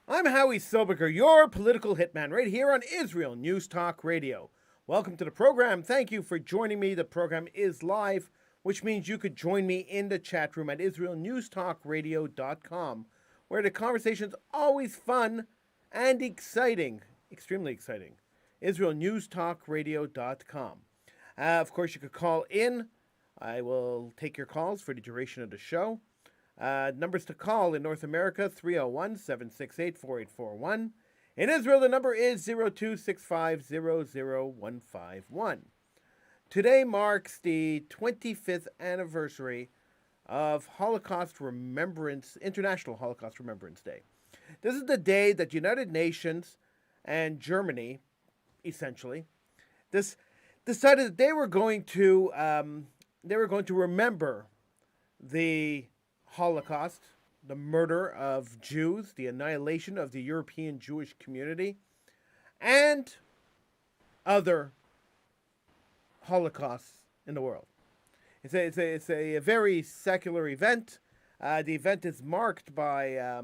I'm Howie Sobiger, your political hitman, right here on Israel News Talk Radio. Welcome to the program. Thank you for joining me. The program is live, which means you could join me in the chat room at israelnewstalkradio.com, where the conversation's always fun and exciting, extremely exciting. israelnewstalkradio.com. Of course, you could call in. I will take your calls for the duration of the show. Numbers to call in North America 301 768 4841. In Israel, the number is 0265 Today marks the 25th anniversary of Holocaust Remembrance, International Holocaust Remembrance Day. This is the day that the United Nations and Germany, essentially, this decided that they were going to remember the Holocaust, the murder of Jews, the annihilation of the European Jewish community, and other Holocausts in the world. It's a very secular event. The event is marked by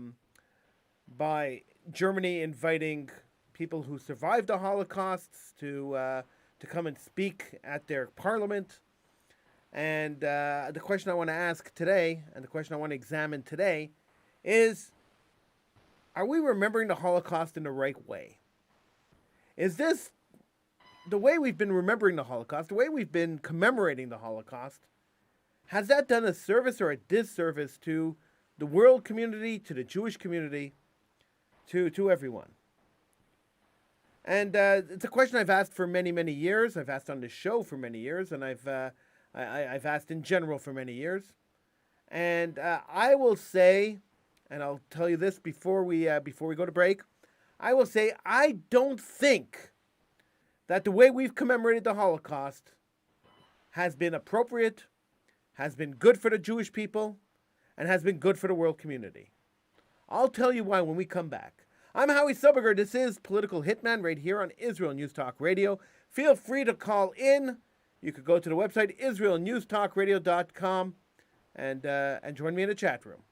Germany inviting people who survived the Holocausts to come and speak at their parliament. And the question I want to ask today, and the question I want to examine today, is: are we remembering the Holocaust in the right way? Is this the way we've been remembering the Holocaust, the way we've been commemorating the Holocaust? Has that done a service or a disservice to the world community, to the Jewish community, to everyone? And it's a question I've asked for many, many years. I've asked on this show for many years, and I've asked in general for many years. And I will say, and I'll tell you this before we go to break, I will say I don't think that the way we've commemorated the Holocaust has been appropriate, has been good for the Jewish people, and has been good for the world community. I'll tell you why when we come back. I'm Howie Sobiger. This is Political Hitman right here on Israel News Talk Radio. Feel free to call in. You could go to the website israelnewstalkradio.com and join me in the chat room.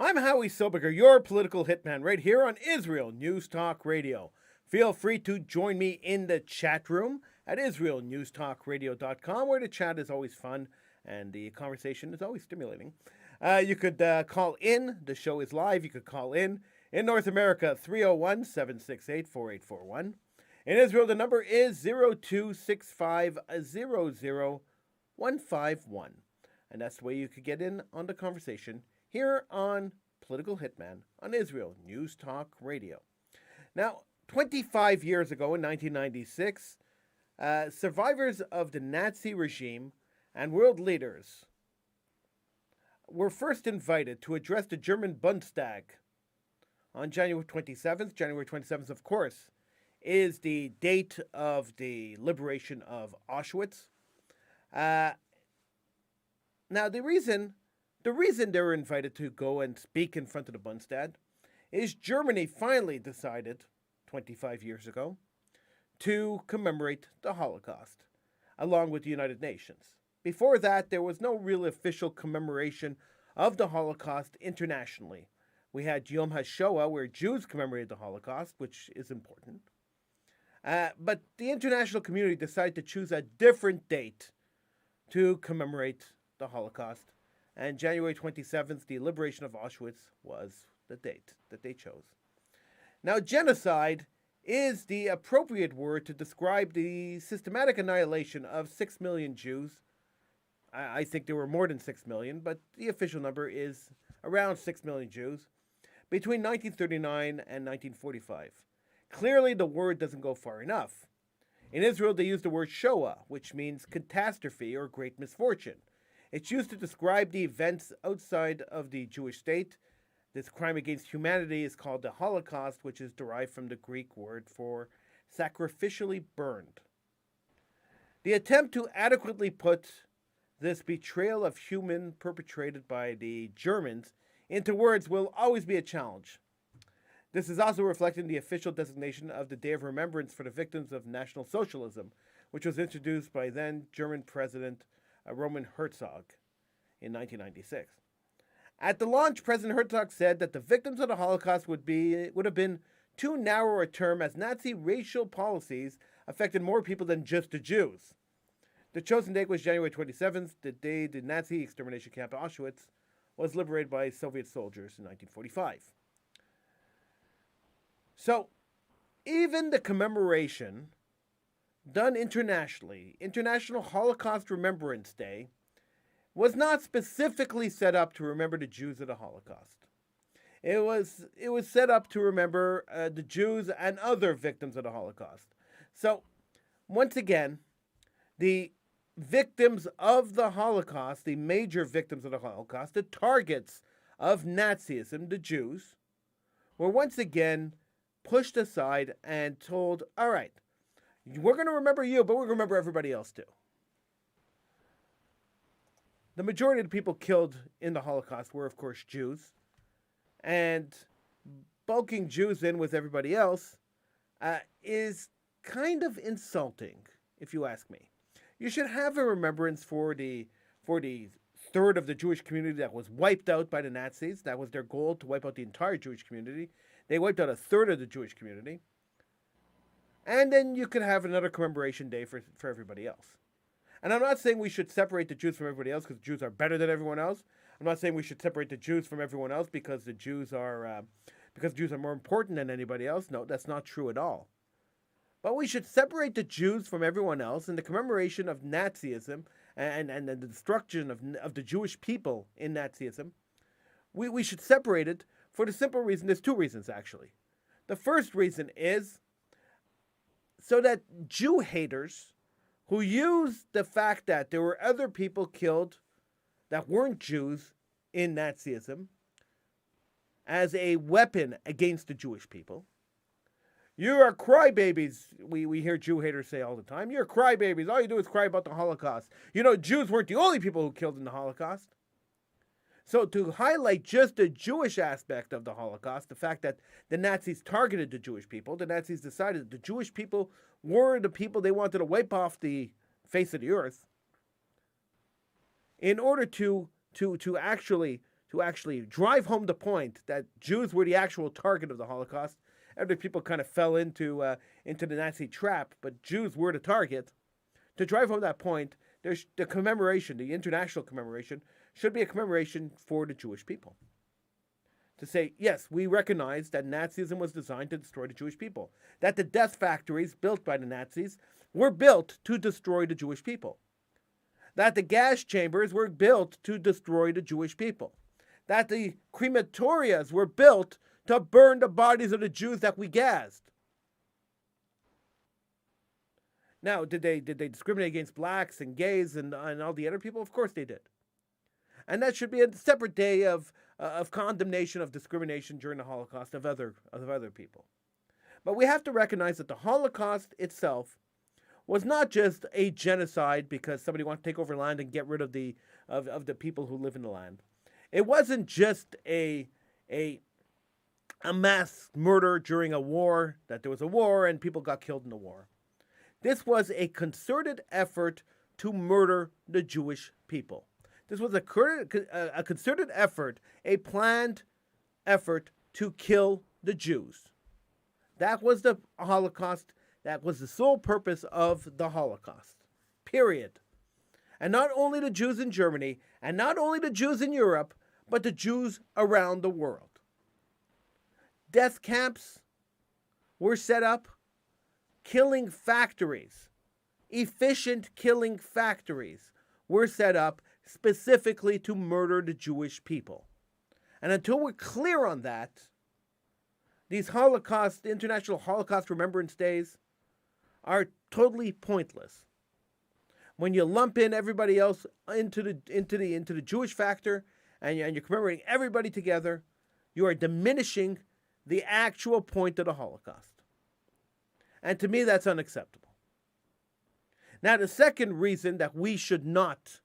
I'm Howie Sobiger, your political hitman, right here on Israel News Talk Radio. Feel free to join me in the chat room at israelnewstalkradio.com, where the chat is always fun and the conversation is always stimulating. You could call in. The show is live. You could call in. In North America, 301-768-4841. In Israel, the number is 026500-151. And that's the way you could get in on the conversation here on Political Hitman on Israel News Talk Radio. Now, 25 years ago in 1996, survivors of the Nazi regime and world leaders were first invited to address the German Bundestag on January 27th. January 27th, of course, is the date of the liberation of Auschwitz. Now, the reason they were invited to go and speak in front of the Bundestag is Germany finally decided, 25 years ago, to commemorate the Holocaust, along with the United Nations. Before that, there was no real official commemoration of the Holocaust internationally. We had Yom HaShoah, where Jews commemorated the Holocaust, which is important. But the international community decided to choose a different date to commemorate the Holocaust. And January 27th, the liberation of Auschwitz, was the date that they chose. Now, genocide is the appropriate word to describe the systematic annihilation of 6 million Jews. I think there were more than 6 million, but the official number is around 6 million Jews between 1939 and 1945. Clearly, the word doesn't go far enough. In Israel, they use the word Shoah, which means catastrophe or great misfortune. It's used to describe the events outside of the Jewish state. This crime against humanity is called the Holocaust, which is derived from the Greek word for sacrificially burned. The attempt to adequately put this betrayal of human perpetrated by the Germans into words will always be a challenge. This is also reflected in the official designation of the Day of Remembrance for the victims of National Socialism, which was introduced by then German President Roman Herzog in 1996. At the launch, President Herzog said that the victims of the Holocaust would have been too narrow a term, as Nazi racial policies affected more people than just the Jews. The chosen date was January 27th, the day the Nazi extermination camp Auschwitz was liberated by Soviet soldiers in 1945. So, even the commemoration done internationally, International Holocaust Remembrance Day, was not specifically set up to remember the Jews of the Holocaust. It was set up to remember the Jews and other victims of the Holocaust. So, once again, the victims of the Holocaust, the major victims of the Holocaust, the targets of Nazism, the Jews, were once again pushed aside and told, all right, we're going to remember you, but we're going to remember everybody else too. The majority of the people killed in the Holocaust were, of course, Jews. And bulking Jews in with everybody else is kind of insulting, if you ask me. You should have a remembrance for the third of the Jewish community that was wiped out by the Nazis. That was their goal, to wipe out the entire Jewish community. They wiped out a third of the Jewish community. And then you could have another commemoration day for everybody else. And I'm not saying we should separate the Jews from everybody else because Jews are better than everyone else. I'm not saying we should separate the Jews from everyone else because the Jews are more important than anybody else. No, that's not true at all. But we should separate the Jews from everyone else in the commemoration of Nazism and the destruction of the Jewish people in Nazism. We should separate it for the simple reason, there's two reasons actually. The first reason is so that Jew haters who use the fact that there were other people killed that weren't Jews in Nazism as a weapon against the Jewish people. You are crybabies, we hear Jew haters say all the time. You're crybabies. All you do is cry about the Holocaust. You know, Jews weren't the only people who killed in the Holocaust. So to highlight just the Jewish aspect of the Holocaust, the fact that the Nazis targeted the Jewish people, the Nazis decided that the Jewish people were the people they wanted to wipe off the face of the earth, in order to actually to actually drive home the point that Jews were the actual target of the Holocaust. Other people kind of fell into the Nazi trap, but Jews were the target. To drive home that point, there's the commemoration, the international commemoration, should be a commemoration for the Jewish people. To say, yes, we recognize that Nazism was designed to destroy the Jewish people, that the death factories built by the Nazis were built to destroy the Jewish people, that the gas chambers were built to destroy the Jewish people, that the crematorias were built to burn the bodies of the Jews that we gassed. Now, did they discriminate against blacks and gays and all the other people? Of course they did. And that should be a separate day of condemnation of discrimination during the Holocaust of other people. But we have to recognize that the Holocaust itself was not just a genocide because somebody wanted to take over land and get rid of the people who live in the land. It wasn't just a mass murder during a war, that there was a war and people got killed in the war. This was a concerted effort to murder the Jewish people. This was a concerted effort, a planned effort to kill the Jews. That was the Holocaust. That was the sole purpose of the Holocaust. Period. And not only the Jews in Germany, and not only the Jews in Europe, but the Jews around the world. Death camps were set up, killing factories, efficient killing factories were set up specifically to murder the Jewish people. And until we're clear on that, these International Holocaust Remembrance Days are totally pointless. When you lump in everybody else into the Jewish factor and you're commemorating everybody together, you are diminishing the actual point of the Holocaust. And to me, that's unacceptable. Now, the second reason that we should not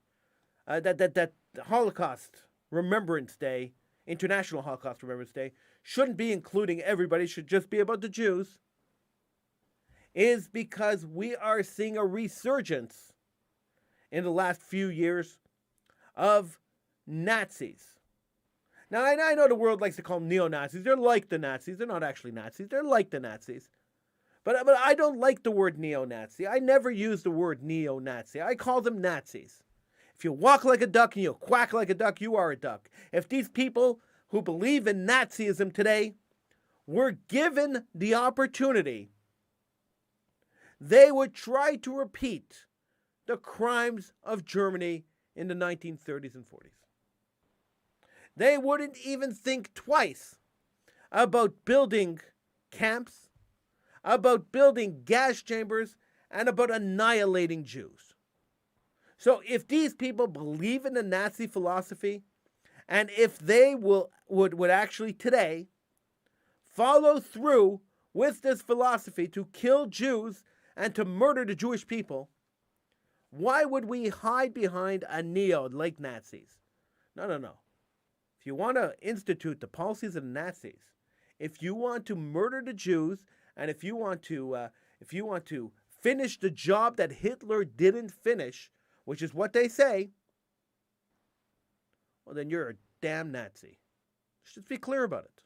that Holocaust Remembrance Day, International Holocaust Remembrance Day, shouldn't be including everybody, should just be about the Jews, is because we are seeing a resurgence in the last few years of Nazis. Now, I know the world likes to call them neo-Nazis. They're like the Nazis. They're not actually Nazis. They're like the Nazis. But I don't like the word neo-Nazi. I never use the word neo-Nazi. I call them Nazis. If you walk like a duck and you quack like a duck, you are a duck. If these people who believe in Nazism today were given the opportunity, they would try to repeat the crimes of Germany in the 1930s and 40s. They wouldn't even think twice about building camps, about building gas chambers, and about annihilating Jews. So if these people believe in the Nazi philosophy, and if they would actually today follow through with this philosophy to kill Jews and to murder the Jewish people, why would we hide behind a neo like Nazis? No. If you want to institute the policies of the Nazis, if you want to murder the Jews, and if you want to finish the job that Hitler didn't finish, which is what they say, well, then you're a damn Nazi. Let's just be clear about it.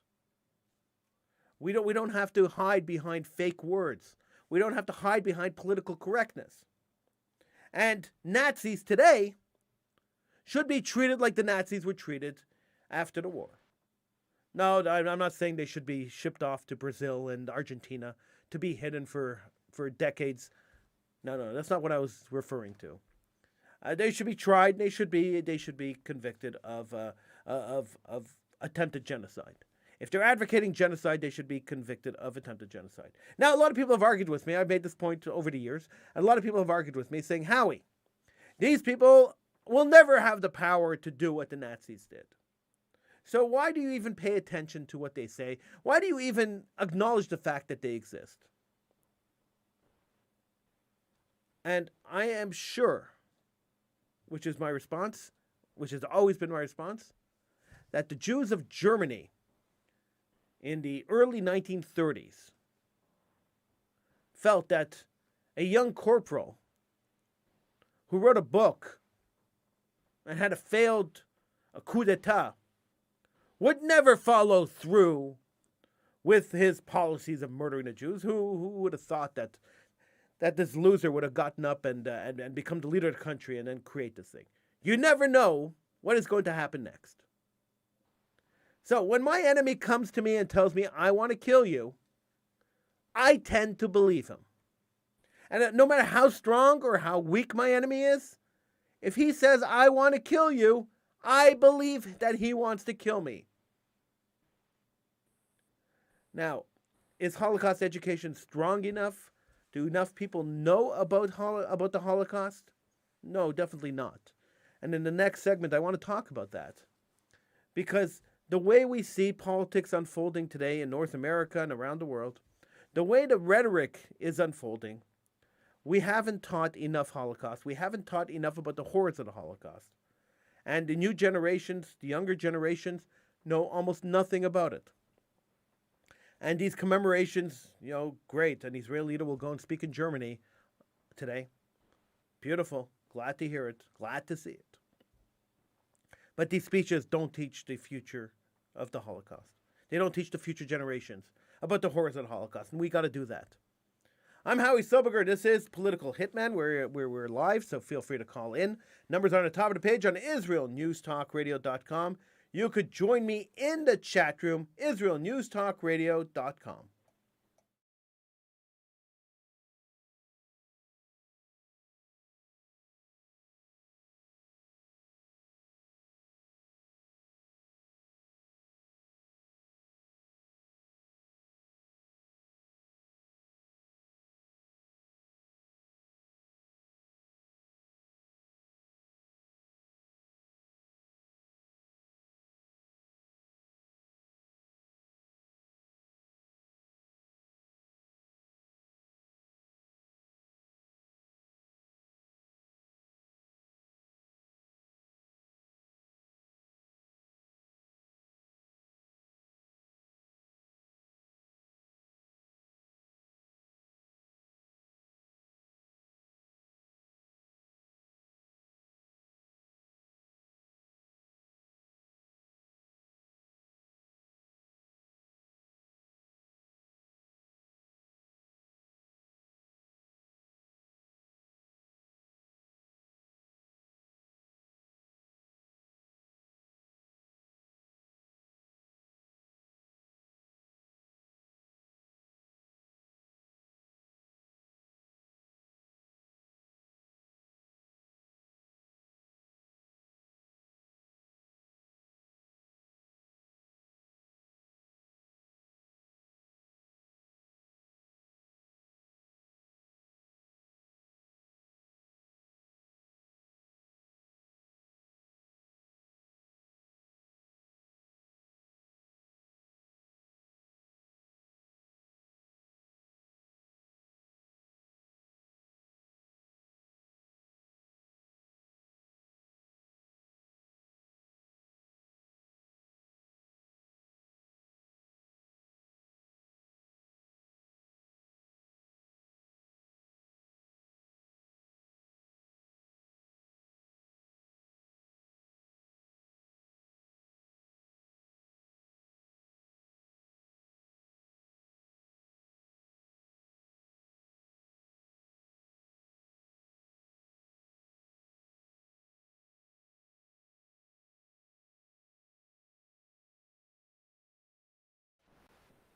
We don't have to hide behind fake words. We don't have to hide behind political correctness. And Nazis today should be treated like the Nazis were treated after the war. No, I'm not saying they should be shipped off to Brazil and Argentina to be hidden for decades. No, that's not what I was referring to. They should be tried. They should be convicted of attempted genocide. If they're advocating genocide, they should be convicted of attempted genocide. Now, a lot of people have argued with me. I've made this point over the years. A lot of people have argued with me saying, Howie, these people will never have the power to do what the Nazis did. So why do you even pay attention to what they say? Why do you even acknowledge the fact that they exist? And I am sure, which is my response, which has always been my response, that the Jews of Germany in the early 1930s felt that a young corporal who wrote a book and had a coup d'etat would never follow through with his policies of murdering the Jews. Who would have thought that this loser would have gotten up and become the leader of the country and then create this thing? You never know what is going to happen next. So when my enemy comes to me and tells me, I want to kill you, I tend to believe him. And no matter how strong or how weak my enemy is, if he says, I want to kill you, I believe that he wants to kill me. Now, is Holocaust education strong enough? Do enough people know about the Holocaust? No, definitely not. And in the next segment, I want to talk about that. Because the way we see politics unfolding today in North America and around the world, the way the rhetoric is unfolding, we haven't taught enough Holocaust. We haven't taught enough about the horrors of the Holocaust. And the new generations, the younger generations, know almost nothing about it. And these commemorations, great. An Israeli leader will go and speak in Germany today. Beautiful. Glad to hear it. Glad to see it. But these speeches don't teach the future of the Holocaust. They don't teach the future generations about the horrors of the Holocaust. And we got to do that. I'm Howie Soberger. This is Political Hitman, where we're live, so feel free to call in. Numbers are on the top of the page on IsraelNewsTalkRadio.com. You could join me in the chat room, IsraelNewsTalkRadio.com.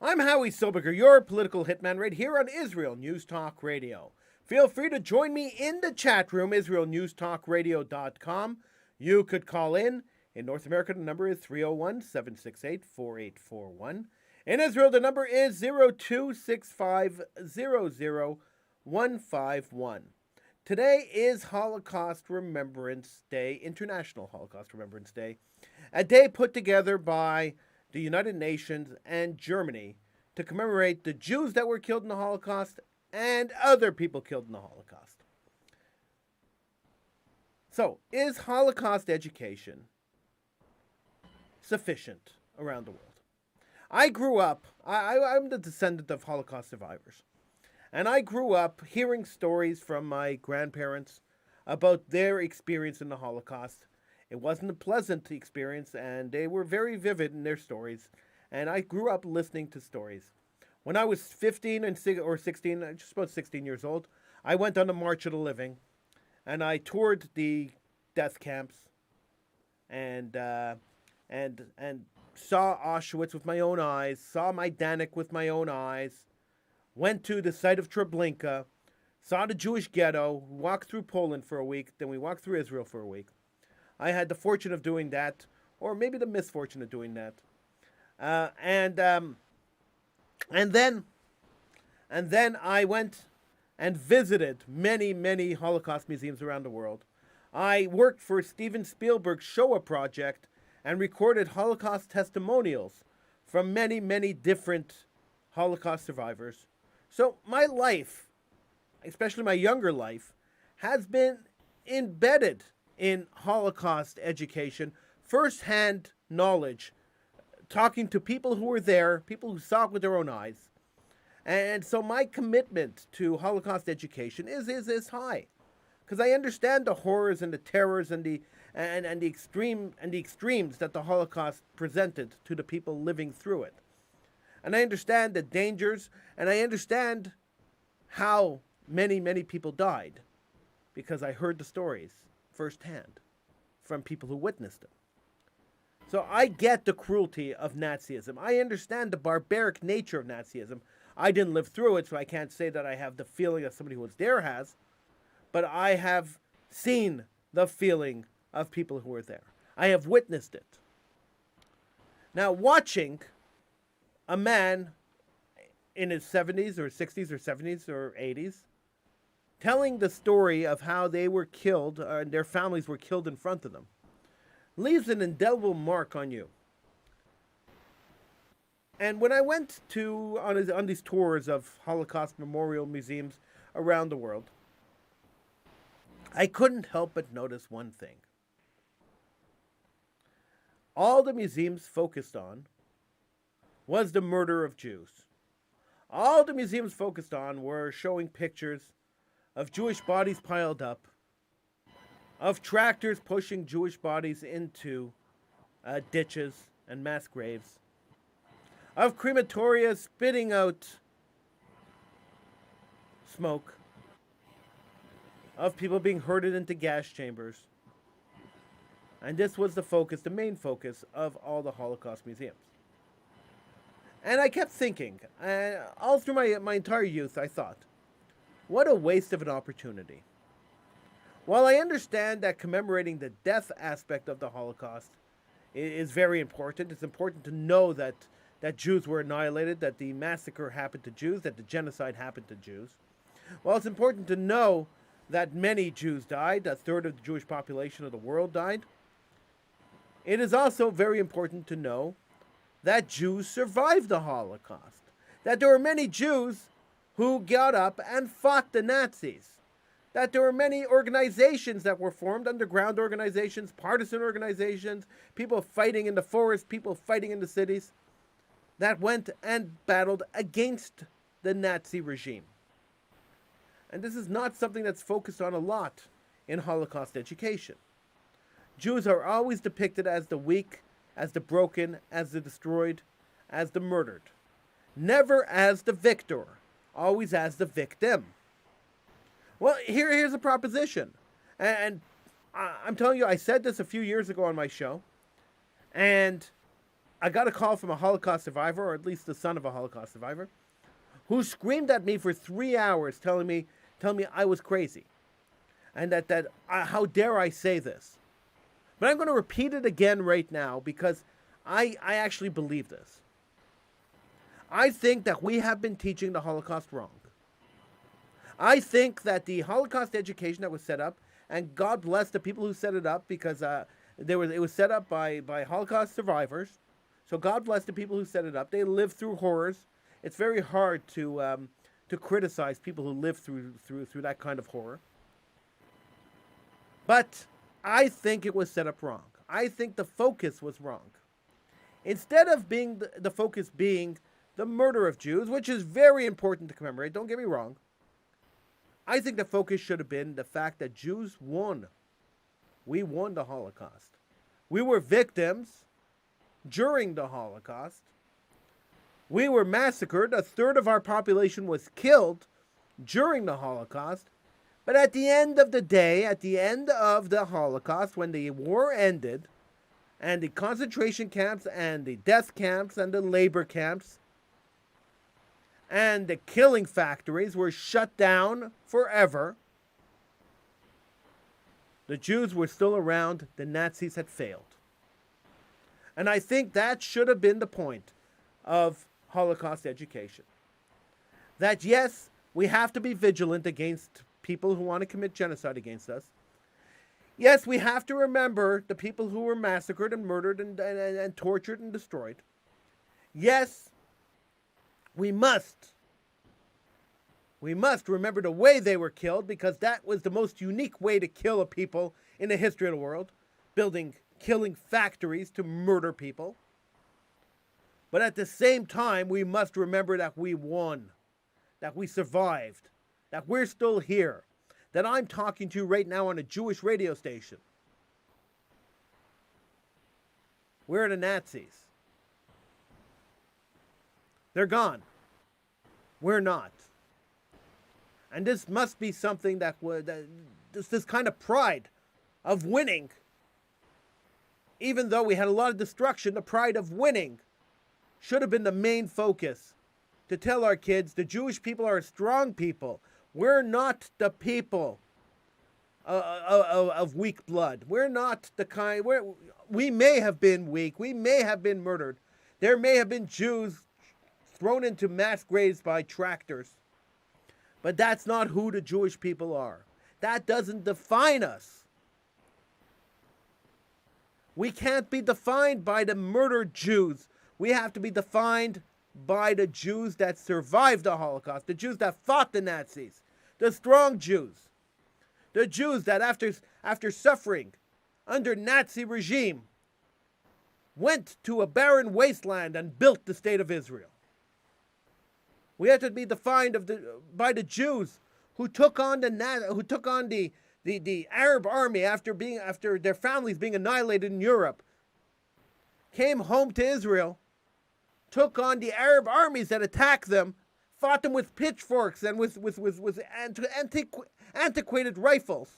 I'm Howie Soberger, your political hitman, right here on Israel News Talk Radio. Feel free to join me in the chat room, IsraelNewsTalkRadio.com. You could call in. In North America, the number is 301-768-4841. In Israel, the number is 026500-151. Today is Holocaust Remembrance Day, International Holocaust Remembrance Day, a day put together by the United Nations and Germany to commemorate the Jews that were killed in the Holocaust and other people killed in the Holocaust. So, is Holocaust education sufficient around the world? I grew up, I'm the descendant of Holocaust survivors, and I grew up hearing stories from my grandparents about their experience in the Holocaust. It wasn't a pleasant experience, and they were very vivid in their stories. And I grew up listening to stories. When I was 15 or 16, just about 16 years old, I went on the March of the Living, and I toured the death camps, and and saw Auschwitz with my own eyes, saw Majdanek with my own eyes, went to the site of Treblinka, saw the Jewish ghetto, walked through Poland for a week, then we walked through Israel for a week. I had the fortune of doing that, or maybe the misfortune of doing that, and then I went and visited many Holocaust museums around the world. I worked for Steven Spielberg's Shoah project and recorded Holocaust testimonials from many different Holocaust survivors. So my life, especially my younger life, has been embedded in Holocaust education, first-hand knowledge, talking to people who were there, people who saw it with their own eyes. And so my commitment to Holocaust education is high, because I understand the horrors and the terrors and the extremes that the Holocaust presented to the people living through it. And I understand the dangers, and I understand how many people died, because I heard the stories firsthand from people who witnessed them. So I get the cruelty of Nazism. I understand the barbaric nature of Nazism. I didn't live through it, so I can't say that I have the feeling that somebody who was there has, but I have seen the feeling of people who were there. I have witnessed it. Now, watching a man in his 70s or 60s or 70s or 80s telling the story of how they were killed and their families were killed in front of them leaves an indelible mark on you. And when I went on these tours of Holocaust memorial museums around the world, I couldn't help but notice one thing. All the museums focused on was the murder of Jews. All the museums focused on were showing pictures of Jewish bodies piled up, of tractors pushing Jewish bodies into ditches and mass graves, of crematoria spitting out smoke, of people being herded into gas chambers. And this was the main focus of all the Holocaust museums. And I kept thinking, all through my entire youth, I thought, what a waste of an opportunity. While I understand that commemorating the death aspect of the Holocaust is very important, it's important to know that Jews were annihilated, that the massacre happened to Jews, that the genocide happened to Jews. While it's important to know that many Jews died, a third of the Jewish population of the world died, it is also very important to know that Jews survived the Holocaust, that there were many Jews who got up and fought the Nazis, that there were many organizations that were formed, underground organizations, partisan organizations, people fighting in the forest, people fighting in the cities, that went and battled against the Nazi regime. And this is not something that's focused on a lot in Holocaust education. Jews are always depicted as the weak, as the broken, as the destroyed, as the murdered. Never as the victor, always as the victim. Well, here's a proposition. And I'm telling you, I said this a few years ago on my show, and I got a call from a Holocaust survivor, or at least the son of a Holocaust survivor, who screamed at me for 3 hours telling me I was crazy, and that how dare I say this. But I'm going to repeat it again right now, because I actually believe this. I think that we have been teaching the Holocaust wrong. I think that the Holocaust education that was set up, and God bless the people who set it up, because it was set up by Holocaust survivors. So God bless the people who set it up. They lived through horrors. It's very hard to criticize people who live through that kind of horror. But I think it was set up wrong. I think the focus was wrong. Instead of being the focus being the murder of Jews, which is very important to commemorate, don't get me wrong, I think the focus should have been the fact that Jews won. We won the Holocaust. We were victims during the Holocaust. We were massacred. A third of our population was killed during the Holocaust. But at the end of the day, at the end of the Holocaust, when the war ended, and the concentration camps and the death camps and the labor camps and the killing factories were shut down forever, the Jews were still around. The Nazis had failed. And I think that should have been the point of Holocaust education. That yes, we have to be vigilant against people who want to commit genocide against us. Yes, we have to remember the people who were massacred and murdered and tortured and destroyed. Yes, we must remember the way they were killed, because that was the most unique way to kill a people in the history of the world, killing factories to murder people. But at the same time, we must remember that we won, that we survived, that we're still here, that I'm talking to you right now on a Jewish radio station. Where are the Nazis? They're gone. We're not. And this must be something that would, this kind of pride of winning, even though we had a lot of destruction, the pride of winning should have been the main focus, to tell our kids the Jewish people are a strong people. We're not the people of weak blood. We're not the kind, we may have been weak, we may have been murdered. There may have been Jews thrown into mass graves by tractors. But that's not who the Jewish people are. That doesn't define us. We can't be defined by the murdered Jews. We have to be defined by the Jews that survived the Holocaust, the Jews that fought the Nazis, the strong Jews, the Jews that after suffering under Nazi regime went to a barren wasteland and built the state of Israel. We have to be defined by the Jews who took on the Arab army after their families being annihilated in Europe, came home to Israel, took on the Arab armies that attacked them, fought them with pitchforks and with antiquated rifles,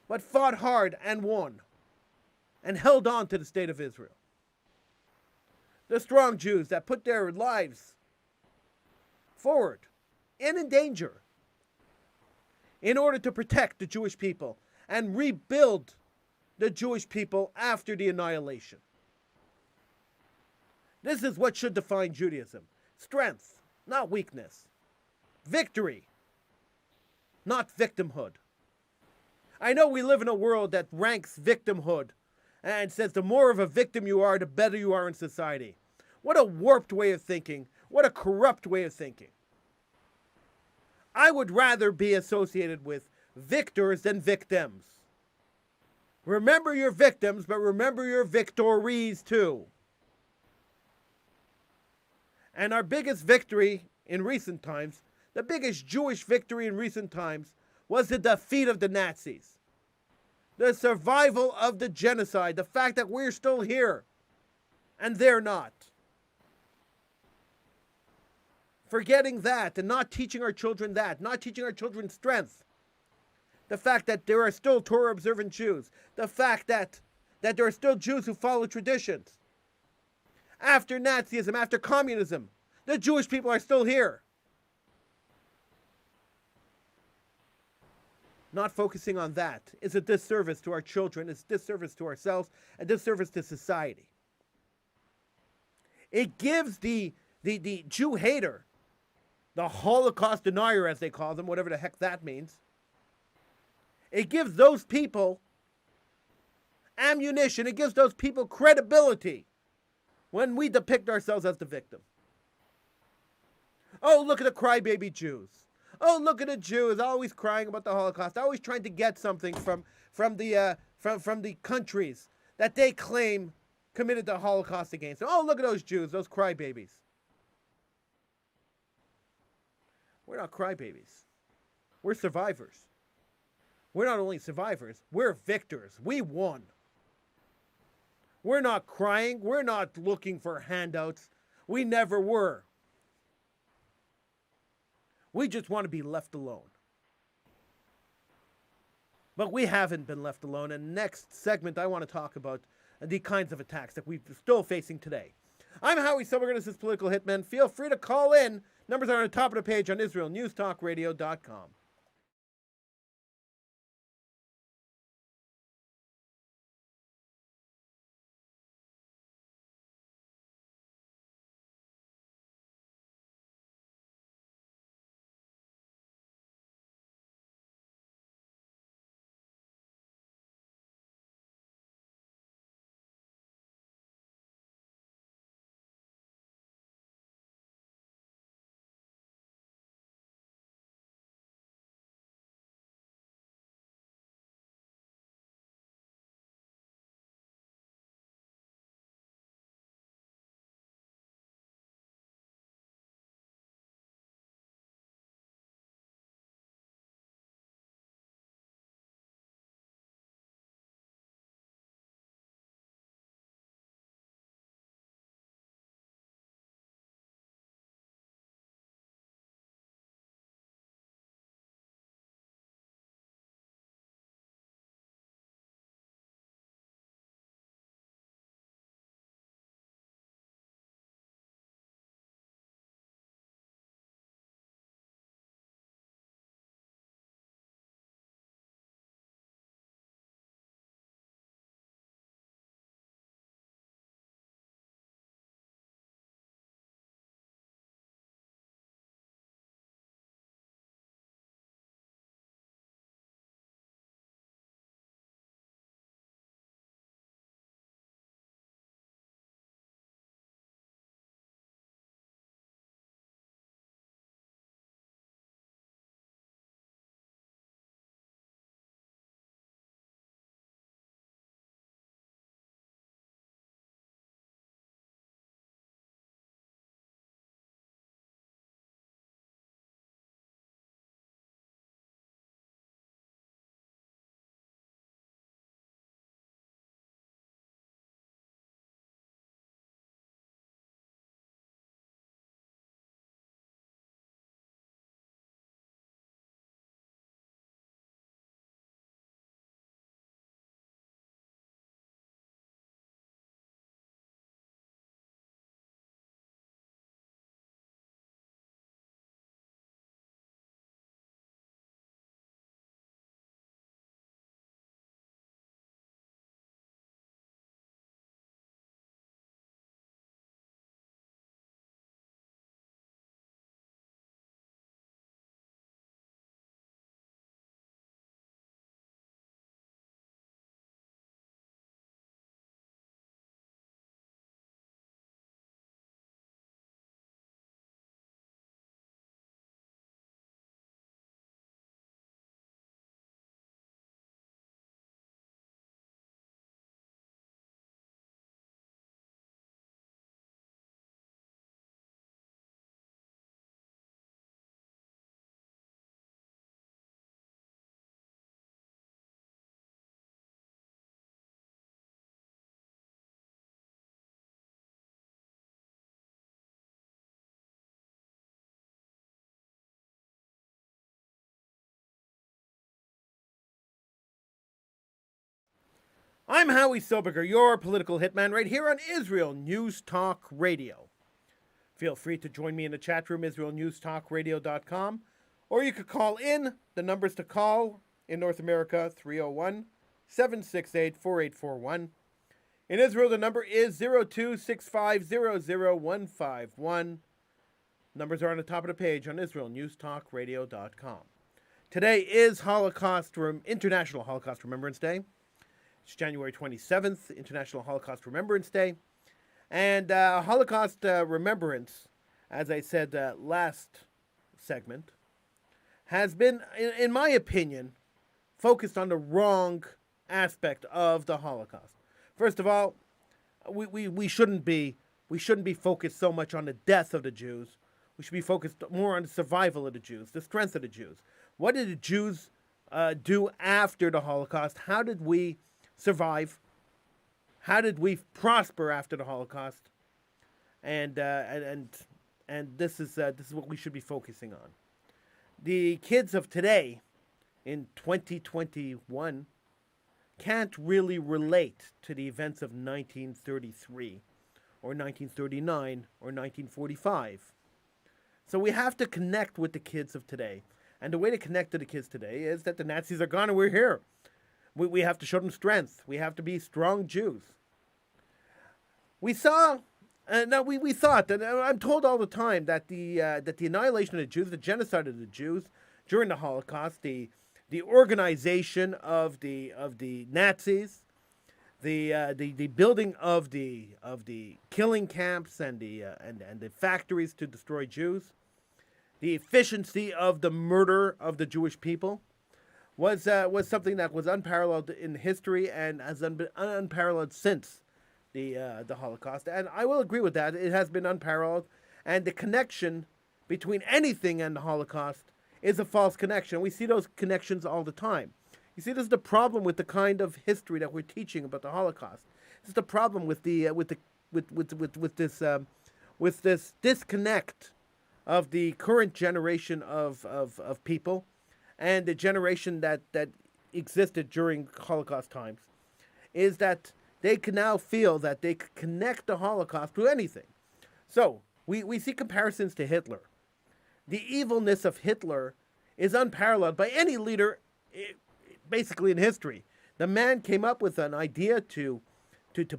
but fought hard and won, and held on to the state of Israel. The strong Jews that put their lives forward and in danger in order to protect the Jewish people and rebuild the Jewish people after the annihilation. This is what should define Judaism. Strength, not weakness. Victory, not victimhood. I know we live in a world that ranks victimhood and says the more of a victim you are, the better you are in society. What a warped way of thinking. What a corrupt way of thinking. I would rather be associated with victors than victims. Remember your victims, but remember your victories too. And our biggest victory in recent times, the biggest Jewish victory in recent times, was the defeat of the Nazis. The survival of the genocide, the fact that we're still here and they're not. Forgetting that and not teaching our children that, not teaching our children strength. The fact that there are still Torah observant Jews. The fact that there are still Jews who follow traditions. After Nazism, after communism, the Jewish people are still here. Not focusing on that is a disservice to our children, it's a disservice to ourselves, a disservice to society. It gives the Jew hater, the Holocaust denier as they call them, whatever the heck that means, it gives those people ammunition, it gives those people credibility when we depict ourselves as the victim. Oh, look at the crybaby Jews. Oh, look at the Jews always crying about the Holocaust, always trying to get something from the countries that they claim committed the Holocaust against them. Oh, look at those Jews, those crybabies. We're not crybabies. We're survivors. We're not only survivors, we're victors. We won. We're not crying. We're not looking for handouts. We never were. We just want to be left alone. But we haven't been left alone. And next segment, I want to talk about the kinds of attacks that we're still facing today. I'm Howie Silverman. This is Political Hitman. Feel free to call in. Numbers are on the top of the page on IsraelNewsTalkRadio.com. I'm Howie Silberger, your political hitman, right here on Israel News Talk Radio. Feel free to join me in the chat room, IsraelNewsTalkRadio.com, or you could call in. The numbers to call in North America, 301-768-4841. In Israel, the number is 02-650-0151. Numbers are on the top of the page on IsraelNewsTalkRadio.com. Today is International Holocaust Remembrance Day. It's January 27th, International Holocaust Remembrance Day. And Holocaust remembrance, as I said last segment, has been, in my opinion, focused on the wrong aspect of the Holocaust. First of all, we shouldn't be focused so much on the death of the Jews. We should be focused more on the survival of the Jews, the strength of the Jews. What did the Jews do after the Holocaust? How did we survive? How did we prosper after the Holocaust? And this is what we should be focusing on. The kids of today, in 2021, can't really relate to the events of 1933 or 1939 or 1945. So we have to connect with the kids of today. And the way to connect to the kids today is that the Nazis are gone and we're here. We have to show them strength. We have to be strong Jews. We saw, we thought, and I'm told all the time that the annihilation of the Jews, the genocide of the Jews during the Holocaust, the organization of the Nazis, the building of the killing camps and the factories to destroy Jews, the efficiency of the murder of the Jewish people was something that was unparalleled in history and has been unparalleled since the Holocaust. And I will agree with that. It has been unparalleled, and the connection between anything and the Holocaust is a false connection. We see those connections all the time. You see, this is the problem with the kind of history that we're teaching about the Holocaust. This is the problem with this disconnect of the current generation of people and the generation that existed during Holocaust times, is that they can now feel that they can connect the Holocaust to anything. So we see comparisons to Hitler. The evilness of Hitler is unparalleled by any leader, basically in history. The man came up with an idea to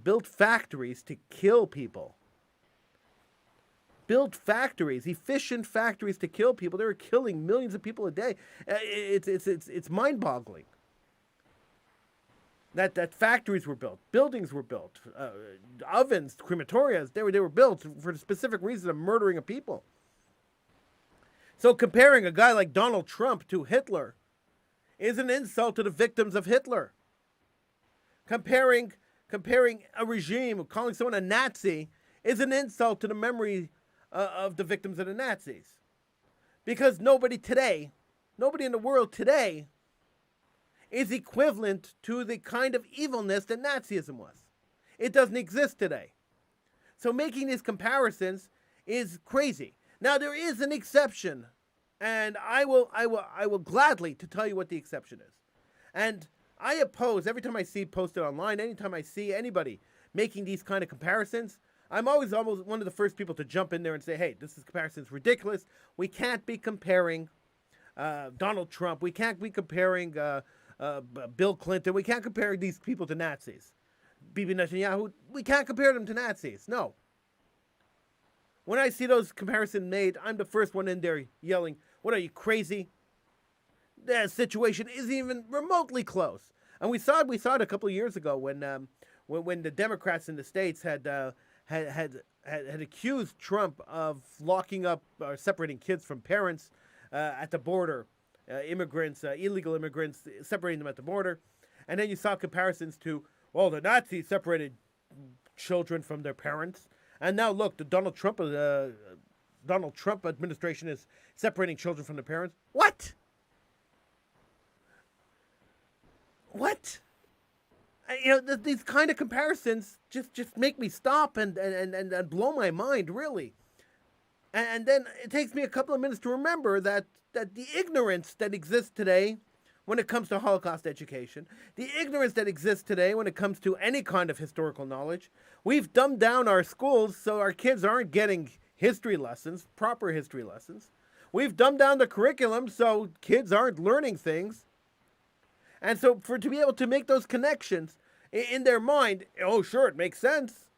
build factories to kill people. Build factories, efficient factories to kill people. They were killing millions of people a day. It's mind-boggling. That factories were built, buildings were built, ovens, crematorias. They were built for the specific reason of murdering a people. So comparing a guy like Donald Trump to Hitler is an insult to the victims of Hitler. Comparing a regime, calling someone a Nazi, is an insult to the memory of the victims of the Nazis. Because nobody in the world today is equivalent to the kind of evilness that Nazism was. It doesn't exist today. So making these comparisons is crazy. Now there is an exception, and I will gladly to tell you what the exception is. And I oppose, every time I see posted online, anytime I see anybody making these kind of comparisons, I'm always almost one of the first people to jump in there and say, hey, this comparison's ridiculous. We can't be comparing Donald Trump. We can't be comparing Bill Clinton. We can't compare these people to Nazis. Bibi Netanyahu, we can't compare them to Nazis. No. When I see those comparisons made, I'm the first one in there yelling, what are you, crazy? That situation isn't even remotely close. And we saw it a couple of years ago when the Democrats in the States had accused Trump of locking up or separating kids from parents at the border, immigrants, illegal immigrants, separating them at the border. And then you saw comparisons to, well, the Nazis separated children from their parents. And now look, the Donald Trump administration is separating children from their parents. What? What? These kind of comparisons just make me stop and blow my mind, really. And then it takes me a couple of minutes to remember that the ignorance that exists today when it comes to Holocaust education, the ignorance that exists today when it comes to any kind of historical knowledge, we've dumbed down our schools so our kids aren't getting history lessons, proper history lessons. We've dumbed down the curriculum so kids aren't learning things. And so to be able to make those connections in their mind, oh, sure, it makes sense.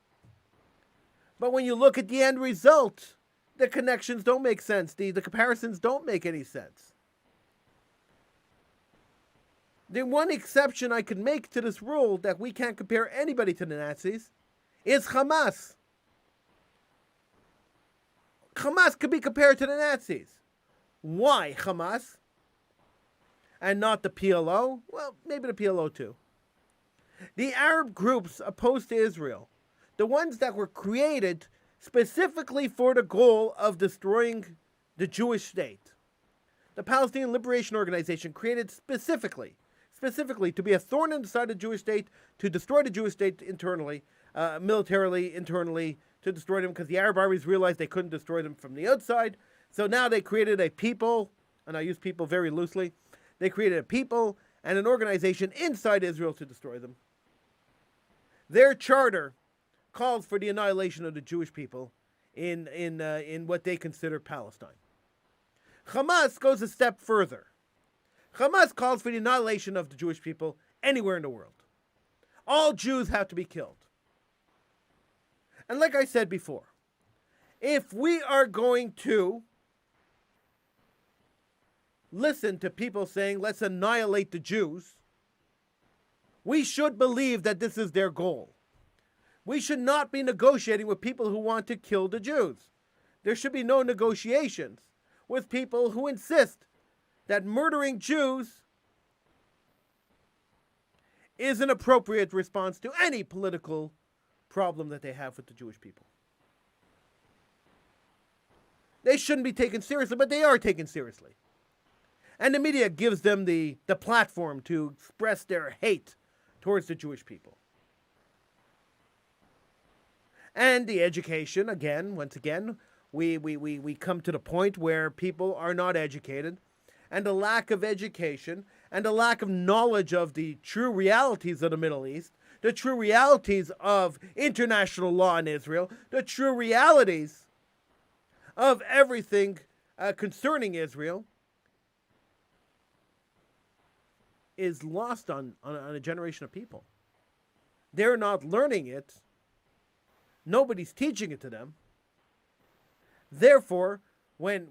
But when you look at the end result, the connections don't make sense. The comparisons don't make any sense. The one exception I could make to this rule that we can't compare anybody to the Nazis is Hamas. Hamas could be compared to the Nazis. Why Hamas? And not the PLO? Well, maybe the PLO too. The Arab groups opposed to Israel, the ones that were created specifically for the goal of destroying the Jewish state. The Palestinian Liberation Organization created specifically specifically to be a thorn in the side of the Jewish state, to destroy the Jewish state internally, militarily, internally, to destroy them, because the Arab armies realized they couldn't destroy them from the outside. So now they created a people, and I use people very loosely, they created a people and an organization inside Israel to destroy them. Their charter calls for the annihilation of the Jewish people in what they consider Palestine. Hamas goes a step further. Hamas calls for the annihilation of the Jewish people anywhere in the world. All Jews have to be killed. And like I said before, if we are going to listen to people saying, let's annihilate the Jews, we should believe that this is their goal. We should not be negotiating with people who want to kill the Jews. There should be no negotiations with people who insist that murdering Jews is an appropriate response to any political problem that they have with the Jewish people. They shouldn't be taken seriously, but they are taken seriously. And the media gives them the platform to express their hate towards the Jewish people. And the education, once again, we come to the point where people are not educated, and the lack of education and the lack of knowledge of the true realities of the Middle East, the true realities of international law in Israel, the true realities of everything concerning Israel is lost on a generation of people. They're not learning it. Nobody's teaching it to them. Therefore, when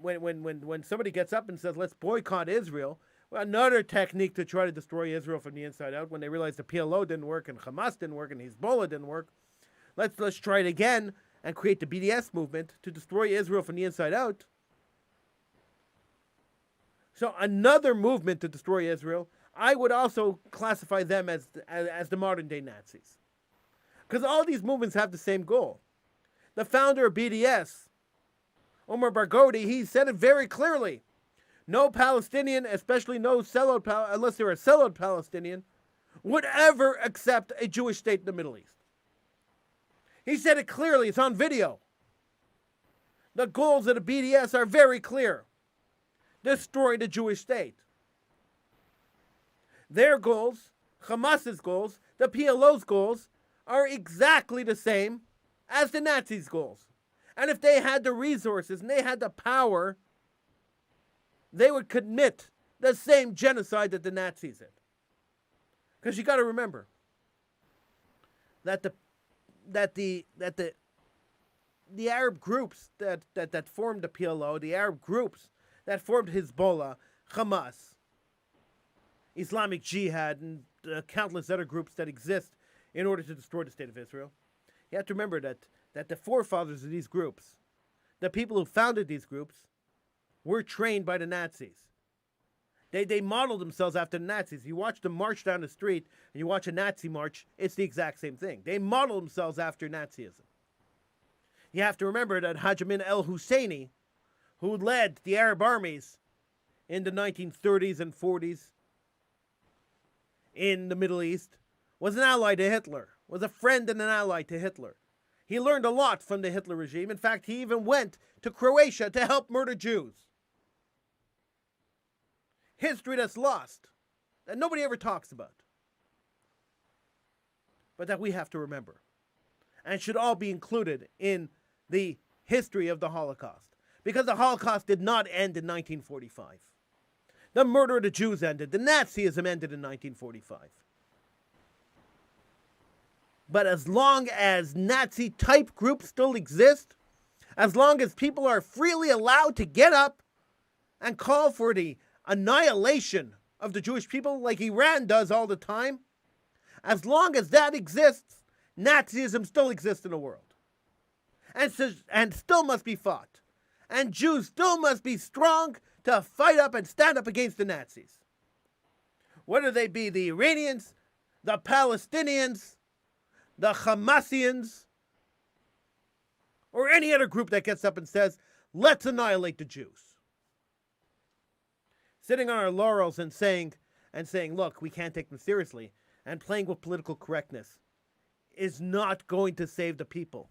somebody gets up and says, let's boycott Israel, well, another technique to try to destroy Israel from the inside out, when they realized the PLO didn't work and Hamas didn't work and Hezbollah didn't work, let's try it again and create the BDS movement to destroy Israel from the inside out. So another movement to destroy Israel, I would also classify them as the modern day Nazis. Because all these movements have the same goal. The founder of BDS, Omar Barghouti, he said it very clearly. No Palestinian, especially no sellout, unless they're a sellout Palestinian, would ever accept a Jewish state in the Middle East. He said it clearly. It's on video. The goals of the BDS are very clear. Destroy the Jewish state. Their goals, Hamas's goals, the PLO's goals, are exactly the same as the Nazis' goals. And if they had the resources and they had the power, they would commit the same genocide that the Nazis did. Because you got to remember that the Arab groups that formed the PLO, the Arab groups that formed Hezbollah, Hamas, Islamic Jihad, and countless other groups that exist in order to destroy the state of Israel. You have to remember that the forefathers of these groups, the people who founded these groups, were trained by the Nazis. They modeled themselves after the Nazis. You watch them march down the street and you watch a Nazi march, it's the exact same thing. They model themselves after Nazism. You have to remember that Haj Amin al-Husseini, who led the Arab armies in the 1930s and 40s in the Middle East, was an ally to Hitler, was a friend and an ally to Hitler. He learned a lot from the Hitler regime. In fact, he even went to Croatia to help murder Jews. History that's lost, that nobody ever talks about, but that we have to remember, and should all be included in the history of the Holocaust. Because the Holocaust did not end in 1945. The murder of the Jews ended. The Nazism ended in 1945. But as long as Nazi-type groups still exist, as long as people are freely allowed to get up and call for the annihilation of the Jewish people like Iran does all the time, as long as that exists, Nazism still exists in the world. And still must be fought. And Jews still must be strong to fight up and stand up against the Nazis. Whether they be the Iranians, the Palestinians, the Hamasians, or any other group that gets up and says, let's annihilate the Jews. Sitting on our laurels and saying, and saying, look, we can't take them seriously, and playing with political correctness is not going to save the people.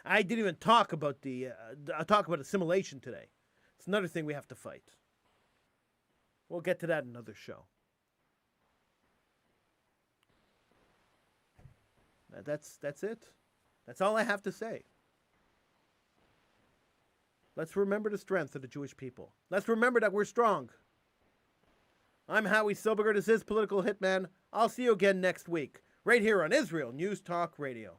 I didn't even talk about assimilation today. It's another thing we have to fight. We'll get to that in another show. That's it. That's all I have to say. Let's remember the strength of the Jewish people. Let's remember that we're strong. I'm Howie Silberger. This is Political Hitman. I'll see you again next week, right here on Israel News Talk Radio.